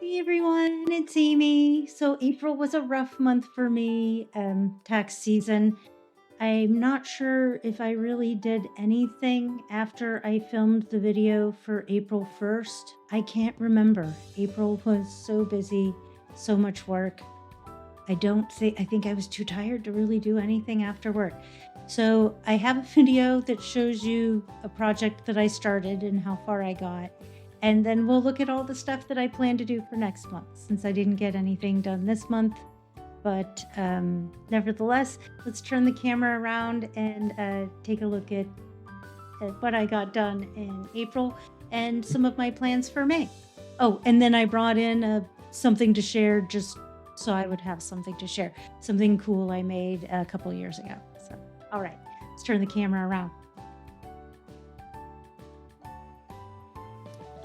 Hey everyone, it's Amy. So April was a rough month for me, tax season. I'm not sure if I really did anything after I filmed the video for April 1st. I can't remember. April was so busy, so much work. I think I was too tired to really do anything after work. So I have a video that shows you a project that I started and how far I got. And then we'll look at all the stuff that I plan to do for next month, since I didn't get anything done this month. But nevertheless, let's turn the camera around and take a look at what I got done in April and some of my plans for May. Oh, and then I brought in something to share just so I would have something to share. Something cool I made a couple years ago. So, all right, let's turn the camera around.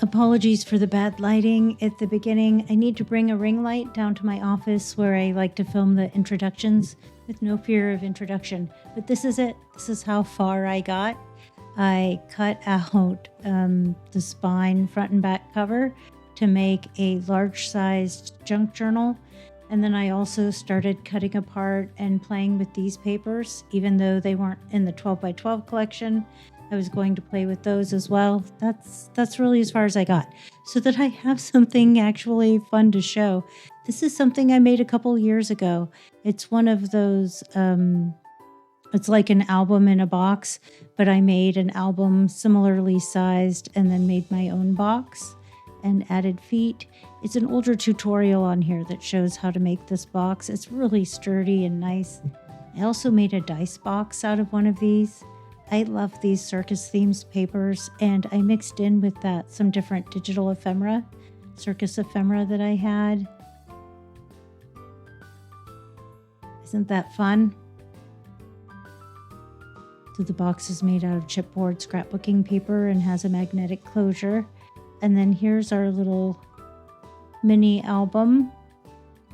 Apologies for the bad lighting at the beginning. I need to bring a ring light down to my office where I like to film the introductions with no fear of introduction. But this is it. This is how far I got. I cut out the spine front and back cover to make a large-sized junk journal. And then I also started cutting apart and playing with these papers, even though they weren't in the 12 by 12 collection. I was going to play with those as well. That's really as far as I got, so that I have something actually fun to show. This is something I made a couple years ago. It's one of those, it's like an album in a box, but I made an album similarly sized and then made my own box and added feet. It's an older tutorial on here that shows how to make this box. It's really sturdy and nice. I also made a dice box out of one of these. I love these Circus themes papers, and I mixed in with that some different digital ephemera, Circus ephemera that I had. Isn't that fun? So the box is made out of chipboard scrapbooking paper and has a magnetic closure. And then here's our little mini album,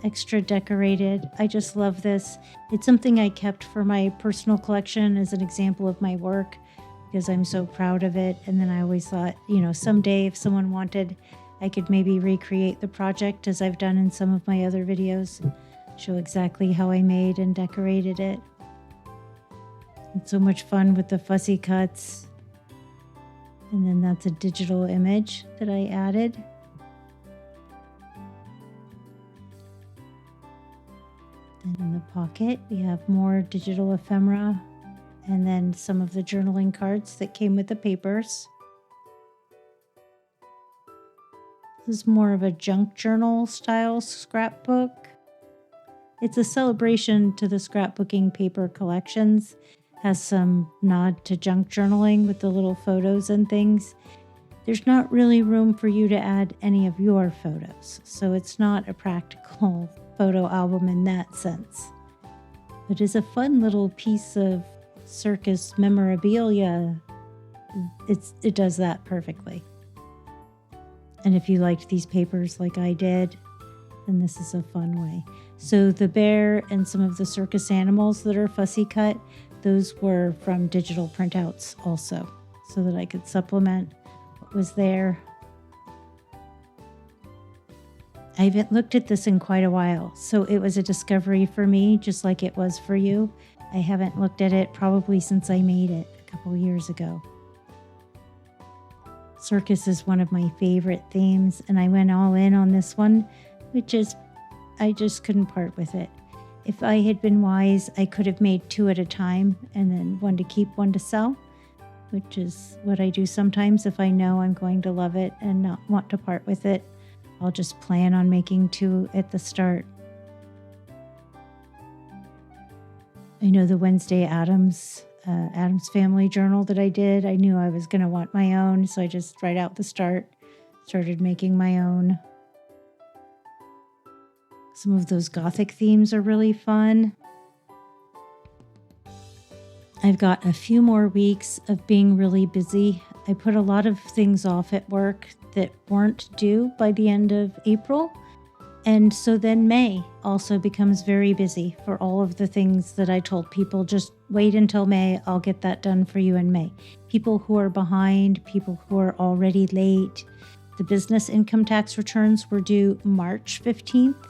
extra decorated. I just love this. It's something I kept for my personal collection as an example of my work because I'm so proud of it. And then I always thought, someday if someone wanted, I could maybe recreate the project as I've done in some of my other videos, show exactly how I made and decorated it. It's so much fun with the fussy cuts. And then that's a digital image that I added. And in the pocket, we have more digital ephemera and then some of the journaling cards that came with the papers. This is more of a junk journal style scrapbook. It's a celebration to the scrapbooking paper collections. Has some nod to junk journaling with the little photos and things. There's not really room for you to add any of your photos, so it's not a practical photo album in that sense. It is a fun little piece of circus memorabilia. It does that perfectly. And if you liked these papers like I did, then this is a fun way. So the bear and some of the circus animals that are fussy cut, those were from digital printouts also, so that I could supplement what was there. I haven't looked at this in quite a while, so it was a discovery for me, just like it was for you. I haven't looked at it probably since I made it a couple years ago. Circus is one of my favorite themes, and I went all in on this one, I just couldn't part with it. If I had been wise, I could have made 2 at a time, and then one to keep, one to sell, which is what I do sometimes if I know I'm going to love it and not want to part with it. I'll just plan on making 2 at the start. I know the Wednesday Addams Family Journal that I did, I knew I was going to want my own, so I just right out the start started making my own. Some of those Gothic themes are really fun. I've got a few more weeks of being really busy. I put a lot of things off at work that weren't due by the end of April. And so then May also becomes very busy for all of the things that I told people, just wait until May, I'll get that done for you in May. People who are behind, people who are already late, The business income tax returns were due March 15th,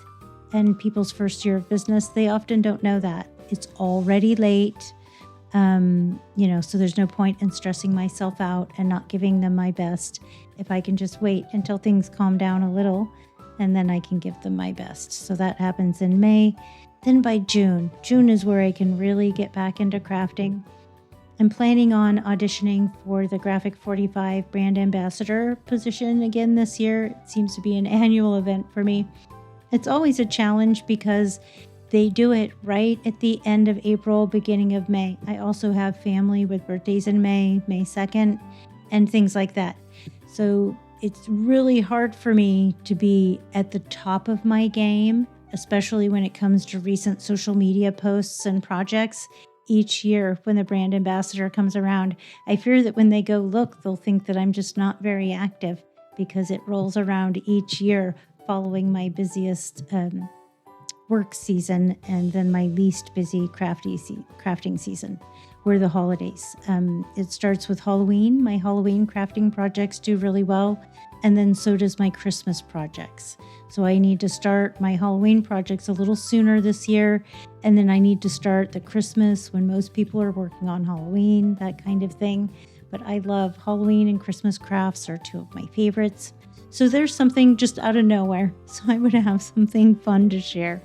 and people's first year of business, they often don't know that. It's already late, so there's no point in stressing myself out and not giving them my best. If I can just wait until things calm down a little, and then I can give them my best. So that happens in May. Then by June is where I can really get back into crafting. I'm planning on auditioning for the Graphic 45 brand ambassador position again this year. It seems to be an annual event for me. It's always a challenge because they do it right at the end of April, beginning of May. I also have family with birthdays in May 2nd, and things like that. So it's really hard for me to be at the top of my game, especially when it comes to recent social media posts and projects. Each year when the brand ambassador comes around, I fear that when they go look, they'll think that I'm just not very active because it rolls around each year following my busiest work season and then my least busy crafting season were the holidays. It starts with Halloween. My Halloween crafting projects do really well, and then so does my Christmas projects. So I need to start my Halloween projects a little sooner this year, and then I need to start the Christmas when most people are working on Halloween, that kind of thing. But I love Halloween and Christmas crafts are two of my favorites. So there's something just out of nowhere. So I'm going to have something fun to share.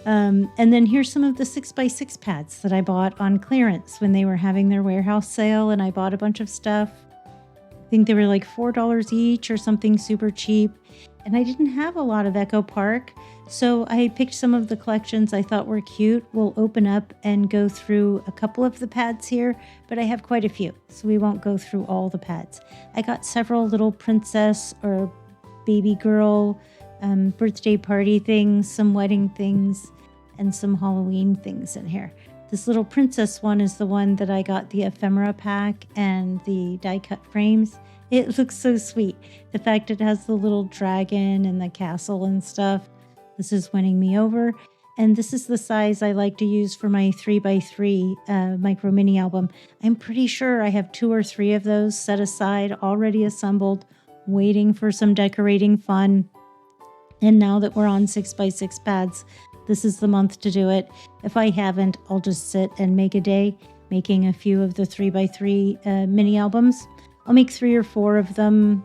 And then here's some of the 6x6 pads that I bought on clearance when they were having their warehouse sale, and I bought a bunch of stuff. I think they were like $4 each or something super cheap. And I didn't have a lot of Echo Park, so I picked some of the collections I thought were cute. We'll open up and go through a couple of the pads here, but I have quite a few, so we won't go through all the pads. I got several little princess or baby girl birthday party things, some wedding things, and some Halloween things in here. This little princess one is the one that I got the ephemera pack and the die cut frames. It looks so sweet. The fact it has the little dragon and the castle and stuff. This is winning me over. And this is the size I like to use for my 3x3 micro mini album. I'm pretty sure I have 2 or 3 of those set aside, already assembled, waiting for some decorating fun. And now that we're on 6x6 pads, this is the month to do it. If I haven't, I'll just sit and make a day, making a few of the 3x3 mini albums. I'll make 3 or 4 of them,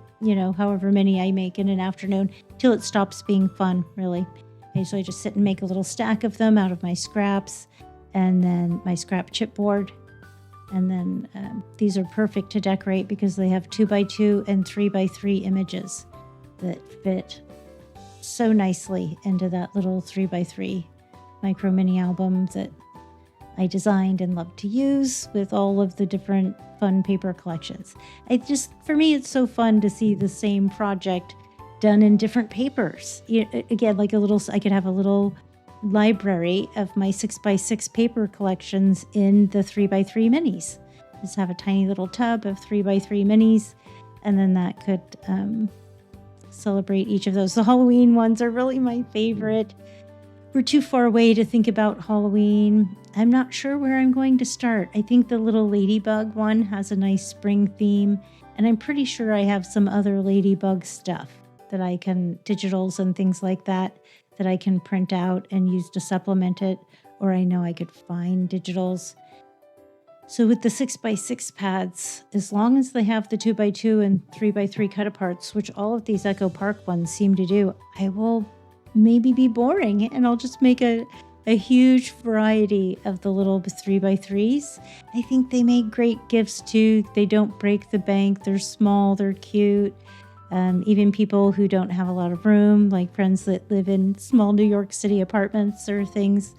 however many I make in an afternoon, till it stops being fun, really. Okay, so I just sit and make a little stack of them out of my scraps, and then my scrap chipboard. And then these are perfect to decorate because they have 2x2 and 3x3 images that fit so nicely into that little 3x3 micro mini album that I designed and love to use with all of the different fun paper collections. For me, it's so fun to see the same project done in different papers. Again, I could have a little library of my 6x6 paper collections in the 3x3 minis. Just have a tiny little tub of 3x3 minis, and then that could celebrate each of those. The Halloween ones are really my favorite. We're too far away to think about Halloween. I'm not sure where I'm going to start. I think the little ladybug one has a nice spring theme, and I'm pretty sure I have some other ladybug stuff that I can, digitals and things like that I can print out and use to supplement it, or I know I could find digitals. So with the 6x6 pads, as long as they have the 2x2 and 3x3 cut aparts, which all of these Echo Park ones seem to do, I will maybe be boring and I'll just make a huge variety of the little 3x3s. I think they make great gifts too. They don't break the bank. They're small, they're cute. Even people who don't have a lot of room, like friends that live in small New York City apartments or things,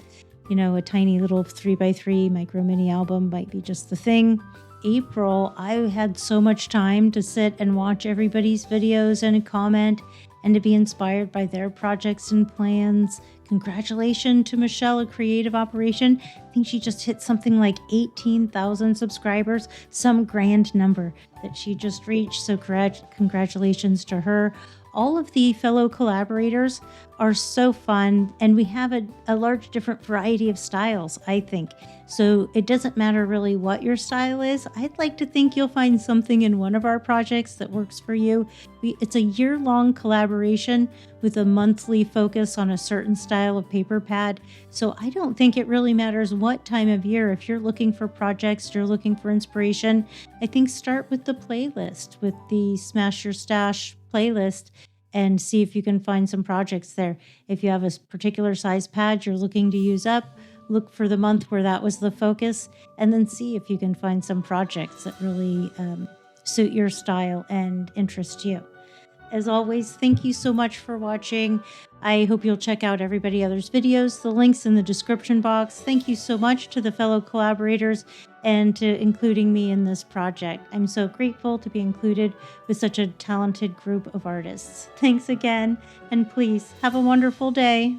a tiny little 3x3 micro mini album might be just the thing. April, I had so much time to sit and watch everybody's videos and comment and to be inspired by their projects and plans. Congratulations to Michelle, a creative operation. I think she just hit something like 18,000 subscribers, some grand number that she just reached. So congratulations to her. all of the fellow collaborators are so fun, and we have a large different variety of styles, I think. So it doesn't matter really what your style is. I'd like to think you'll find something in one of our projects that works for you. It's a year-long collaboration with a monthly focus on a certain style of paper pad. So I don't think it really matters what time of year. If you're looking for projects, you're looking for inspiration, I think start with the playlist, with the Smash Your Stash playlist, and see if you can find some projects there. If you have a particular size pad you're looking to use up, look for the month where that was the focus, and then see if you can find some projects that really suit your style and interest you. As always, thank you so much for watching. I hope you'll check out everybody else's videos, the links in the description box. Thank you so much to the fellow collaborators and to including me in this project. I'm so grateful to be included with such a talented group of artists. Thanks again, and please have a wonderful day.